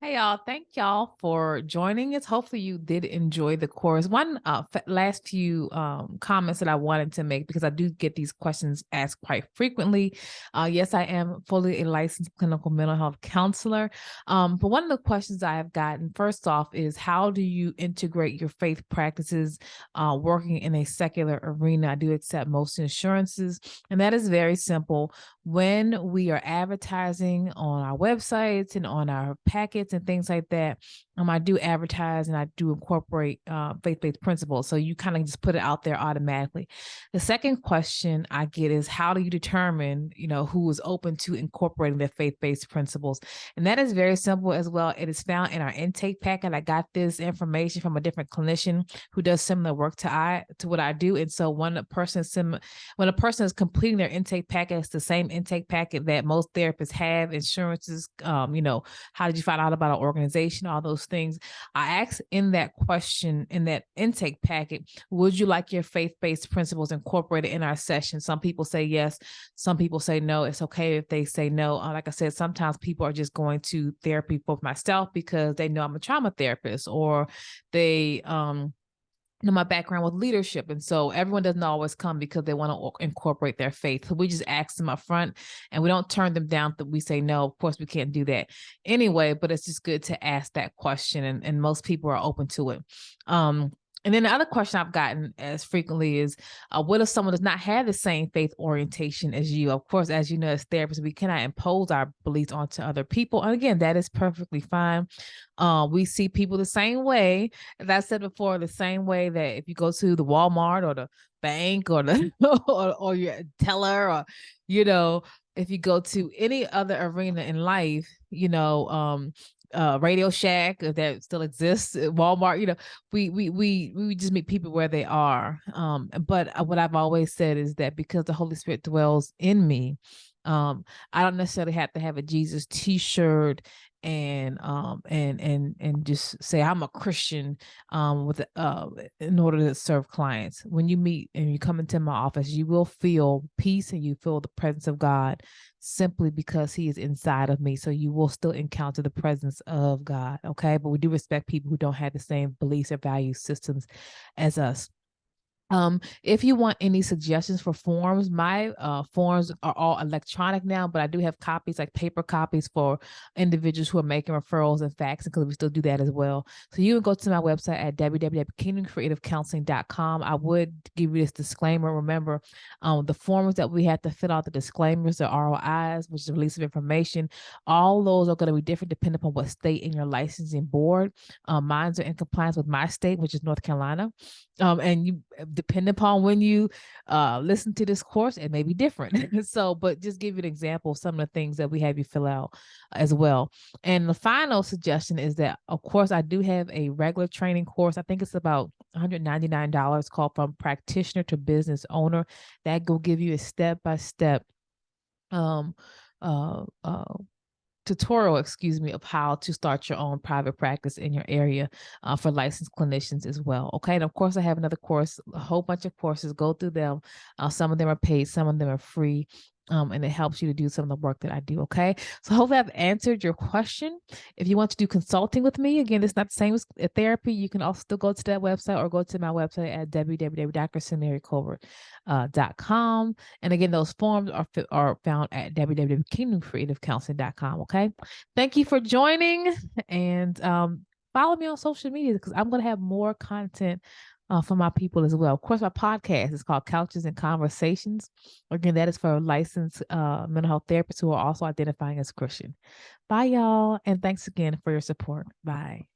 Hey y'all, thank y'all for joining us. Hopefully you did enjoy the course. One last few comments that I wanted to make because I do get these questions asked quite frequently. Yes, I am fully a licensed clinical mental health counselor. But one of the questions I have gotten first off is how do you integrate your faith practices working in a secular arena? I do accept most insurances, and that is very simple. When we are advertising on our websites and on our packets and things like that, I do advertise and I do incorporate faith-based principles. So you kind of just put it out there automatically. The second question I get is how do you determine, who is open to incorporating their faith-based principles? And that is very simple as well. It is found in our intake packet. I got this information from a different clinician who does similar work to what I do. And so when a person is completing their intake packet, it's the same intake packet that most therapists have, insurances, how did you find out about an organization, all those things. I asked in that question, in that intake packet, would you like your faith-based principles incorporated in our session? Some people say yes, some people say no. It's okay if they say no. Like I said, sometimes people are just going to therapy for myself because they know I'm a trauma therapist, or they my background with leadership. And so everyone doesn't always come because they want to incorporate their faith. So we just ask them up front and we don't turn them down that we say, no, of course we can't do that anyway, but it's just good to ask that question. And most people are open to it. And then the other question I've gotten as frequently is, what if someone does not have the same faith orientation as you? Of course, as you know, as therapists, we cannot impose our beliefs onto other people. And again, that is perfectly fine. We see people the same way, as I said before, the same way that if you go to the Walmart or the bank or the or your teller, or if you go to any other arena in life, Radio Shack that still exists, Walmart, we just meet people where they are. But what I've always said is that because the Holy Spirit dwells in me, I don't necessarily have to have a Jesus T-shirt and just say I'm a Christian in order to serve clients. When you meet and you come into my office, you will feel peace and you feel the presence of God simply because he is inside of me. So you will still encounter the presence of God. Okay. But we do respect people who don't have the same beliefs or value systems as us. If you want any suggestions for forms, my forms are all electronic now, but I do have copies, like paper copies, for individuals who are making referrals and faxing, because we still do that as well. So you can go to my website at www.kingdomcreativecounseling.com. I would give you this disclaimer. Remember, the forms that we have to fill out, the disclaimers, the ROIs, which is the release of information, all those are going to be different depending upon what state in your licensing board. Mine are in compliance with my state, which is North Carolina. And you depend upon when you listen to this course, it may be different. So, but just give you an example of some of the things that we have you fill out as well. And the final suggestion is that, of course, I do have a regular training course. I think it's about $199, called From Practitioner to Business Owner. That will give you a step-by-step um, uh, uh, tutorial, of how to start your own private practice in your area for licensed clinicians as well. Okay. And of course, I have another course, a whole bunch of courses. Go through them. Some of them are paid, some of them are free. And it helps you to do some of the work that I do. Okay. So hopefully I've answered your question. If you want to do consulting with me, again, it's not the same as therapy. You can also still go to that website or go to my website at www.drsamaricover.com. And again, those forms are found at www.kingdomcreativecounseling.com. Okay. Thank you for joining, and follow me on social media because I'm going to have more content for my people as well. Of course, my podcast is called Couches and Conversations. Again, that is for licensed mental health therapists who are also identifying as Christian. Bye, y'all. And thanks again for your support. Bye.